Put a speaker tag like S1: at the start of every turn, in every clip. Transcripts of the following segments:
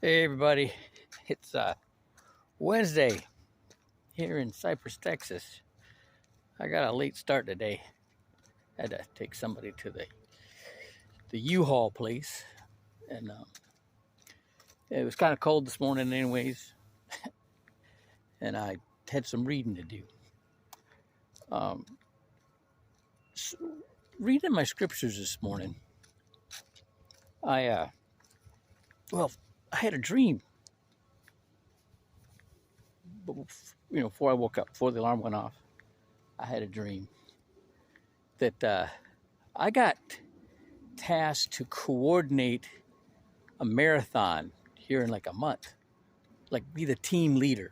S1: Hey everybody, it's Wednesday here in Cypress, Texas. I got a late start today. Had to take somebody to the U-Haul place, and it was kind of cold this morning, anyways. And I had some reading to do. Um, so reading my scriptures this morning, I I had a dream. Before I woke up, before the alarm went off, I had a dream that I got tasked to coordinate a marathon here in like a month, like be the team leader,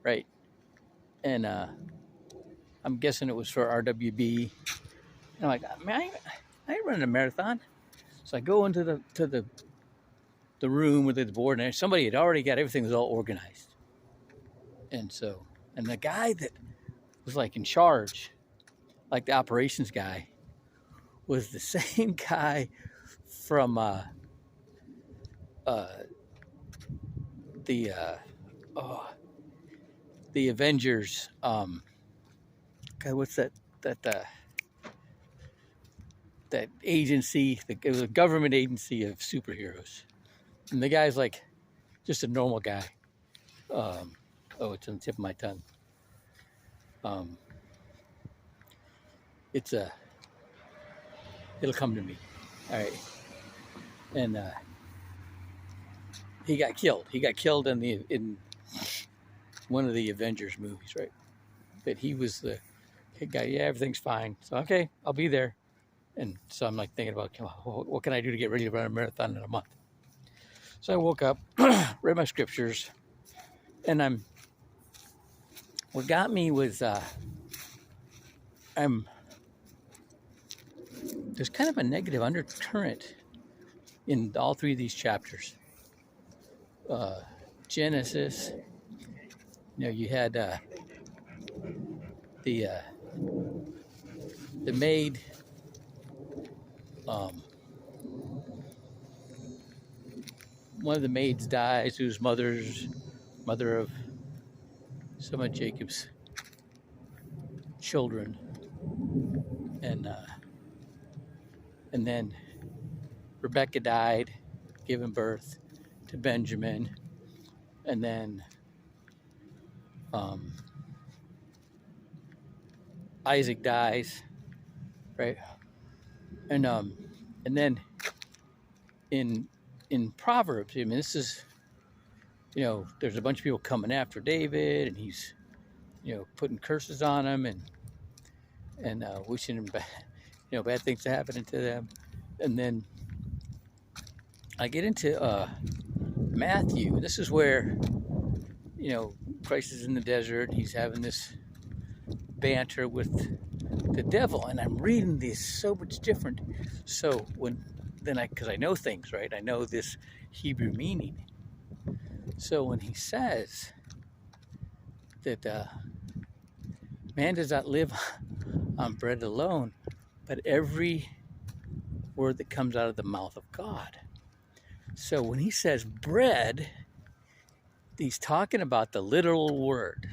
S1: right? And I'm guessing it was for RWB. And I'm like, man, I ain't running a marathon. So I go into the room with the board, and somebody had already got everything was all organized. And the guy that was like in charge, like the operations guy, was the same guy from uh, the oh, the Avengers. God, what's that that agency? It was a government agency of superheroes, and the guy's like just a normal guy. It's on the tip of my tongue. Um, it's a it'll come to me. All right, and he got killed. He got killed in one of the Avengers movies, right? That he was the guy. Yeah, everything's fine. So okay, I'll be there. And so I'm like thinking about what can I do to get ready to run a marathon in a month. So I woke up, read my scriptures, and what got me was there's kind of a negative undercurrent in all three of these chapters. Genesis, you had the maid, one of the maids dies, who's mother of some of Jacob's children, and then Rebecca died, giving birth to Benjamin, and then Isaac dies, right? And then in Proverbs, I mean, this is, there's a bunch of people coming after David, and he's, putting curses on him and wishing him bad things to happen to them. And then I get into Matthew. This is where, Christ is in the desert. He's having this banter with the devil, and I'm reading these so much different. So because I know things, right? I know this Hebrew meaning. So when he says that man does not live on bread alone, but every word that comes out of the mouth of God. So when he says bread, he's talking about the literal word,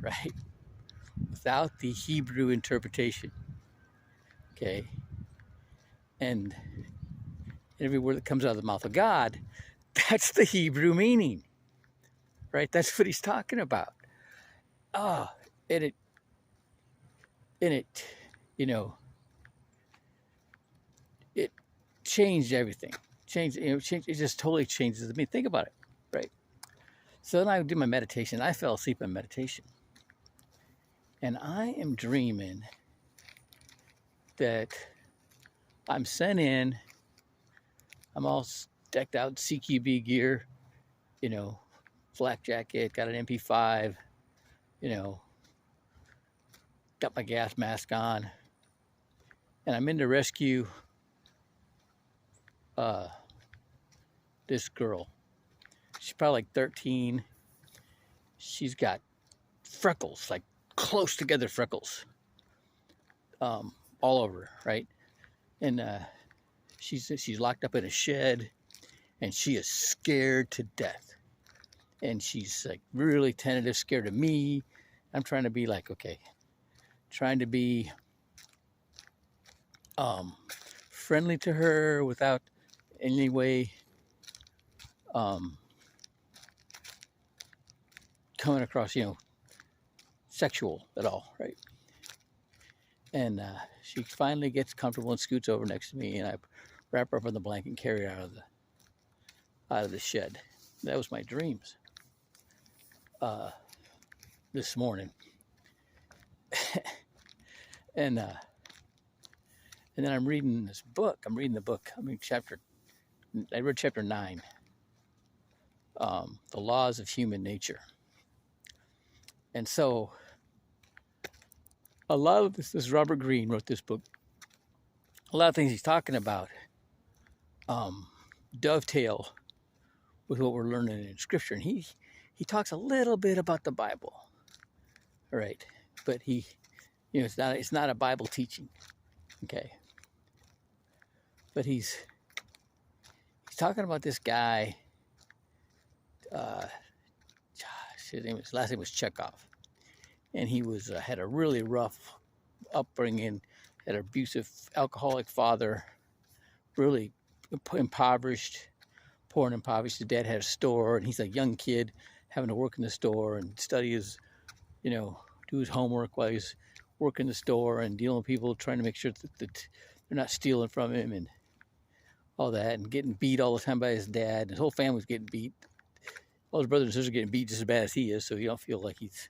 S1: right? Without the Hebrew interpretation. Okay? And every word that comes out of the mouth of God, that's the Hebrew meaning, right? That's what he's talking about. And it, it changed everything. It just totally changes. I mean, think about it, right? So then I do my meditation. I fell asleep in meditation. And I am dreaming that I'm sent in, I'm all decked out CQB gear, flak jacket, got an MP5, got my gas mask on, and I'm in to rescue this girl. She's probably like 13. She's got freckles, like close together freckles, all over her, right? And she's locked up in a shed, and she is scared to death. And she's like really tentative, scared of me. I'm trying to be like, okay, trying to be friendly to her without in any way coming across, sexual at all, right? And she finally gets comfortable and scoots over next to me, and I wrap her up in the blanket and carry her out of the shed. That was my dreams this morning. And then I'm reading this book. I read chapter 9, The Laws of Human Nature. And so a lot of this Robert Greene wrote this book. A lot of things he's talking about dovetail with what we're learning in Scripture. And he talks a little bit about the Bible, right? But it's not a Bible teaching, okay? But he's talking about this guy. His last name was Chekhov, and he had a really rough upbringing, had an abusive, alcoholic father, really impoverished, poor and impoverished. His dad had a store, and he's a young kid having to work in the store and study his, do his homework while he's working the store and dealing with people, trying to make sure that they're not stealing from him and all that, and getting beat all the time by his dad. His whole family's getting beat. All his brothers and sisters are getting beat just as bad as he is, so you don't feel like he's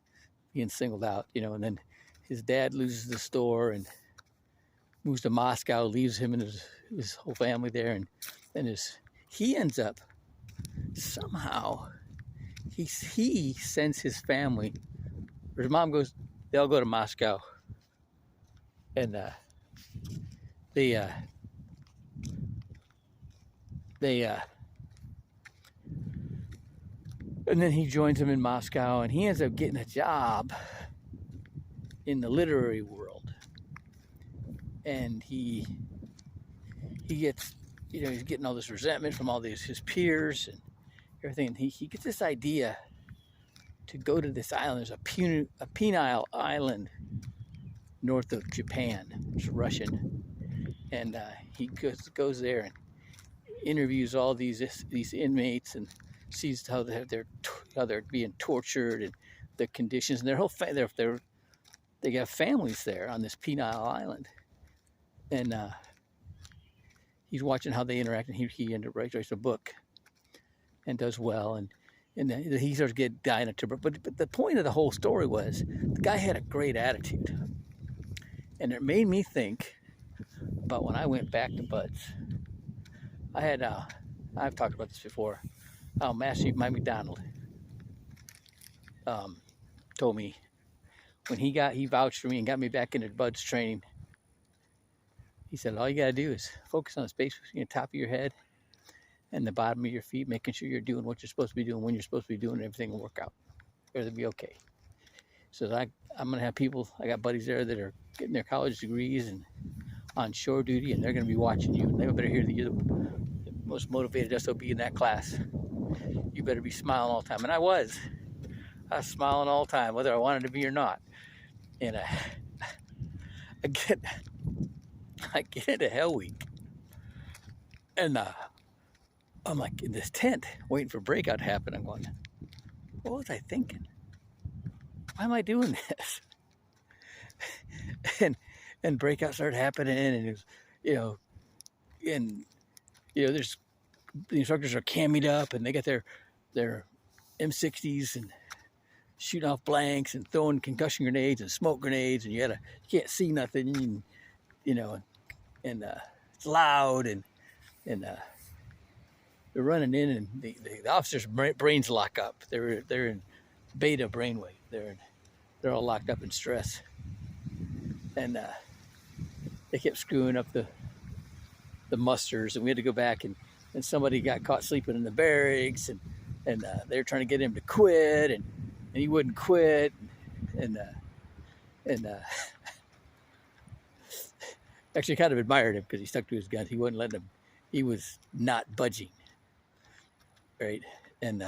S1: being singled out, And then his dad loses the store and moves to Moscow, leaves him and his whole family there, and then he ends up somehow he sends his family, or his mom goes, they all go to Moscow, and and then he joins them in Moscow, and he ends up getting a job in the literary world. And he gets, he's getting all this resentment from all his peers and everything. And he gets this idea to go to this island. There's a penile island north of Japan. It's Russian. And he goes there and interviews all these inmates and sees how they're being tortured and the conditions, and their whole they got families there on this penile island, and he's watching how they interact, and he ended up writes a book and does well, and he starts dying of tuberculosis. But the point of the whole story was the guy had a great attitude, and it made me think about when I went back to Buds. I had I've talked about this before. Master Mike McDonald told me when he vouched for me and got me back into Bud's training. He said, all you got to do is focus on the space between the top of your head and the bottom of your feet, making sure you're doing what you're supposed to be doing when you're supposed to be doing, and everything will work out. Everything will be okay. So I'm going to have people, I got buddies there that are getting their college degrees and on shore duty, and they're going to be watching you. And they better hear that you're the most motivated SOB in that class. You better be smiling all the time. And I was smiling all the time, whether I wanted to be or not. And I get into Hell Week, and I'm like in this tent waiting for breakout to happen. I'm going, what was I thinking? Why am I doing this? and breakout started happening, and it was, there's the instructors are cammied up, and they got their M60s and shooting off blanks and throwing concussion grenades and smoke grenades, and you can't see nothing, and it's loud, and they're running in, and the officers' brains lock up. They're in beta brainwave. They're all locked up in stress, and they kept screwing up the musters, and we had to go back, and somebody got caught sleeping in the barracks, and they were trying to get him to quit, and he wouldn't quit, and actually kind of admired him because he stuck to his guns. He wasn't letting him. He was not budging. right? And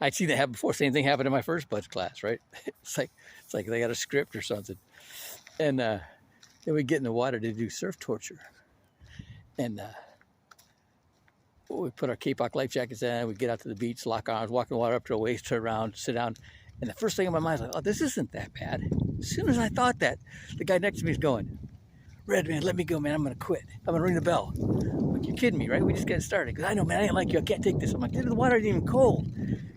S1: I'd seen that happen before. Same thing happened in my first Buds class, right? It's like they got a script or something. And then we get in the water to do surf torture, and we put our Kapok life jackets in. We get out to the beach, lock arms, walk in the water up to our waist, turn around, sit down. And the first thing in my mind is like, oh, this isn't that bad. As soon as I thought that, the guy next to me is going, Red, man, let me go, man. I'm going to quit. I'm going to ring the bell. I'm like, you're kidding me, right? We just got started. Because I know, man, I ain't like you. I can't take this. I'm like, dude, the water isn't even cold.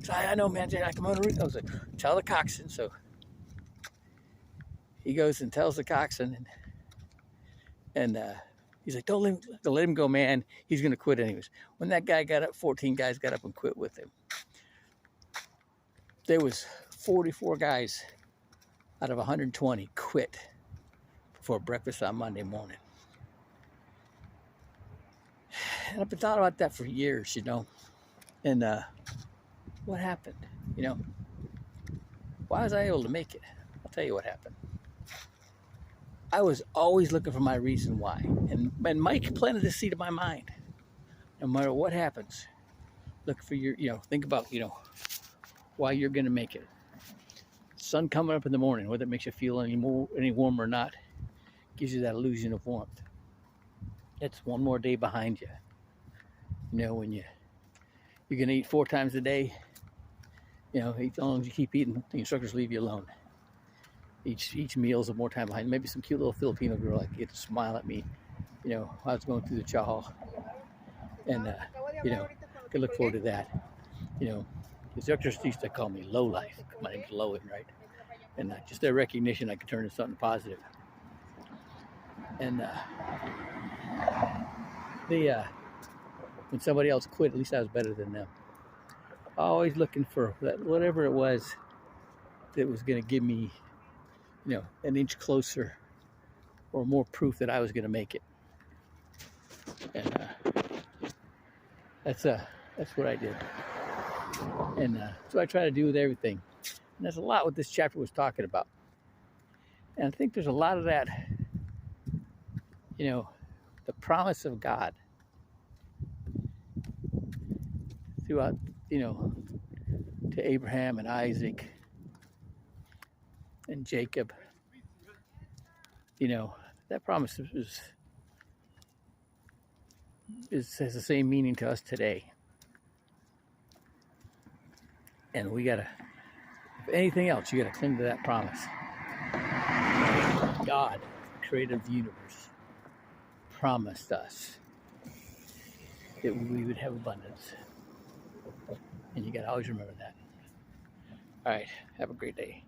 S1: So I know, man. I come on the ring. I was like, tell the coxswain. So he goes and tells the coxswain. And he's like, don't let him go, man. He's going to quit anyways. When that guy got up, 14 guys got up and quit with him. There was 44 guys out of 120 quit before breakfast on Monday morning. And I've been thought about that for years, you know. And what happened? You know, why was I able to make it? I'll tell you what happened. I was always looking for my reason why. And Mike planted the seed in my mind. No matter what happens, look for your, you know, think about, you know, why you're going to make it. Sun coming up in the morning, whether it makes you feel any warmer or not, gives you that illusion of warmth. It's one more day behind you. You know, when you're going to eat 4 times a day, you know, as long as you keep eating, the instructors leave you alone. Each meal is more time behind. Maybe some cute little Filipino girl like get to smile at me, you know, while I was going through the chow hall. And, you know, could look forward to that. You know, the instructors used to call me Low Life. My name's Lowen, right? And just their recognition, I could turn into something positive. And when somebody else quit, at least I was better than them. Always looking for that, whatever it was that was going to give me, you know, an inch closer or more proof that I was going to make it. And that's what I did. And that's what I try to do with everything. And there's a lot what this chapter was talking about. And I think there's a lot of that, you know, the promise of God throughout, you know, to Abraham and Isaac and Jacob. You know, that promise has the same meaning to us today. And we gotta, if anything else, you gotta cling to that promise. God, creator of the universe, promised us that we would have abundance. And you gotta always remember that. All right, have a great day.